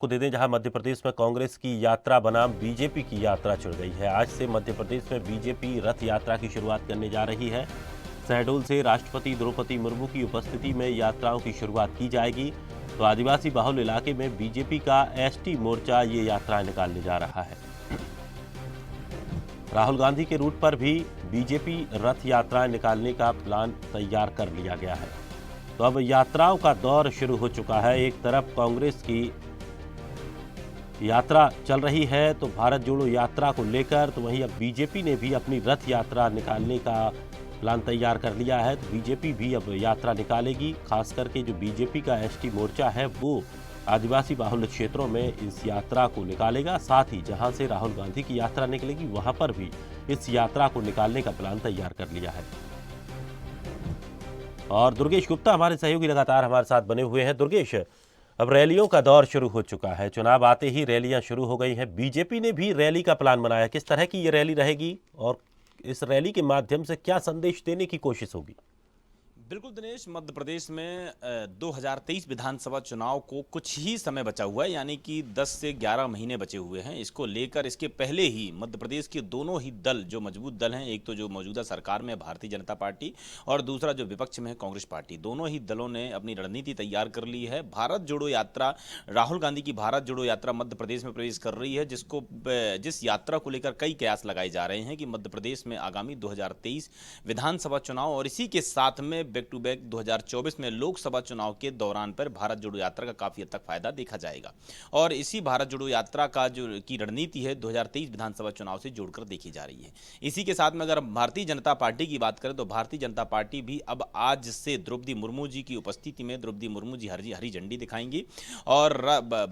को दे दें, जहां मध्य प्रदेश में कांग्रेस की यात्रा बनाम बीजेपी की यात्रा चढ़ गई है। आज से मध्य प्रदेश में बीजेपी रथ यात्रा की शुरुआत करने जा रही है। शहडोल से राष्ट्रपति द्रौपदी मुर्मू की उपस्थिति में यात्राओं की शुरुआत की जाएगी। तो आदिवासी बाहुल इलाके में बीजेपी का एसटी मोर्चा ये यात्रा निकालने जा रहा है। राहुल गांधी के रूट पर भी बीजेपी रथ यात्रा निकालने का प्लान तैयार कर लिया गया है। तो अब यात्राओं का दौर शुरू हो चुका है। एक तरफ कांग्रेस की यात्रा चल रही है तो भारत जोड़ो यात्रा को लेकर, तो वहीं अब बीजेपी ने भी अपनी रथ यात्रा निकालने का प्लान तैयार कर लिया है। तो बीजेपी भी अब यात्रा निकालेगी। खास करके जो बीजेपी का एसटी मोर्चा है वो आदिवासी बाहुल्य क्षेत्रों में इस यात्रा को निकालेगा। साथ ही जहां से राहुल गांधी की यात्रा निकलेगी वहां पर भी इस यात्रा को निकालने का प्लान तैयार कर लिया है। और दुर्गेश गुप्ता हमारे सहयोगी लगातार हमारे साथ बने हुए हैं। दुर्गेश, अब रैलियों का दौर शुरू हो चुका है। चुनाव आते ही रैलियां शुरू हो गई हैं। बीजेपी ने भी रैली का प्लान बनाया। किस तरह की ये रैली रहेगी और इस रैली के माध्यम से क्या संदेश देने की कोशिश होगी? बिल्कुल दिनेश, मध्य प्रदेश में 2023 विधानसभा चुनाव को कुछ ही समय बचा हुआ है, यानी कि 10 से 11 महीने बचे हुए हैं। इसको लेकर इसके पहले ही मध्य प्रदेश के दोनों ही दल जो मजबूत दल हैं, एक तो जो मौजूदा सरकार में भारतीय जनता पार्टी और दूसरा जो विपक्ष में है कांग्रेस पार्टी, दोनों ही दलों ने अपनी रणनीति तैयार कर ली है। भारत जोड़ो यात्रा, राहुल गांधी की भारत जोड़ो यात्रा मध्य प्रदेश में प्रवेश कर रही है, जिस यात्रा को लेकर कई कयास लगाए जा रहे हैं कि मध्य प्रदेश में आगामी 2023 विधानसभा चुनाव और इसी के साथ में बैक टू बैक 2024 में लोकसभा चुनाव के दौरान पर भारत जोड़ो यात्रा का काफी हद तक फायदा देखा जाएगा। और इसी भारत जोड़ो यात्रा का जो की रणनीति है 2023 विधानसभा चुनाव से जोड़कर देखी जा रही है। इसी के साथ में अगर भारतीय जनता पार्टी की बात करें तो भारतीय जनता पार्टी भी अब आज से द्रौपदी मुर्मू जी की उपस्थिति में द्रौपदी मुर्मू जी हरी झंडी दिखाएंगी और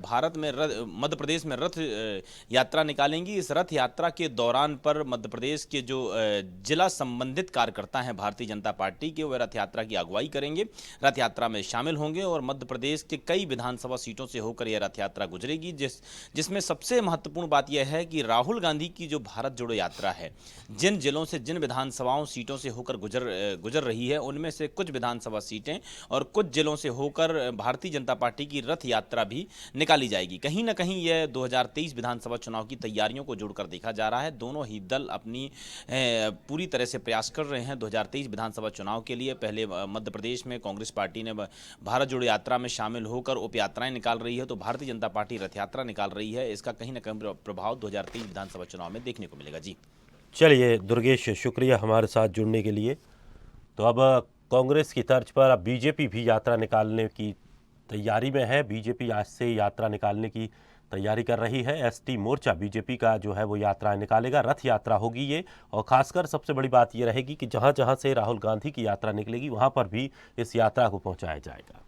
भारत में मध्य प्रदेश में रथ यात्रा निकालेंगी। इस रथ यात्रा के दौरान पर मध्य प्रदेश के जो जिला संबंधित कार्यकर्ता हैं भारतीय जनता पार्टी के, वह रथ यात्रा की अगुवाई करेंगे, रथ यात्रा में शामिल होंगे और मध्य प्रदेश के कई विधानसभा सीटों से होकर यह रथ यात्रा गुजरेगी। जिसमें सबसे महत्वपूर्ण बात यह है कि राहुल गांधी की जो भारत जोड़ो यात्रा है, जिन जिलों से जिन विधानसभाओं सीटों से होकर गुजर रही है, उनमें से कुछ विधानसभा सीटें और कुछ जिलों से होकर भारतीय जनता पार्टी की रथ यात्रा भी निकाली जाएगी। कहीं ना कहीं यह 2023 विधानसभा चुनाव की तैयारियों को जोड़कर देखा जा रहा है। दोनों ही दल अपनी पूरी तरह से प्रयास कर रहे हैं 2023 विधानसभा चुनाव के लिए। पहले मध्य प्रदेश में कांग्रेस पार्टी ने भारत जोड़ो यात्रा में शामिल होकर उप यात्राएं निकाल रही है, तो भारतीय जनता पार्टी रथ यात्रा निकाल रही है। इसका कहीं ना कहीं प्रभाव 2023 विधानसभा चुनाव में देखने को मिलेगा। जी चलिए दुर्गेश, शुक्रिया हमारे साथ जुड़ने के लिए। तो अब कांग्रेस की तर्ज पर अब बीजेपी भी यात्रा निकालने की तैयारी में है। बीजेपी आज से यात्रा निकालने की तैयारी कर रही है। एसटी मोर्चा बीजेपी का जो है वो यात्रा निकालेगा, रथ यात्रा होगी ये। और खासकर सबसे बड़ी बात ये रहेगी कि जहां जहां से राहुल गांधी की यात्रा निकलेगी वहां पर भी इस यात्रा को पहुंचाया जाएगा।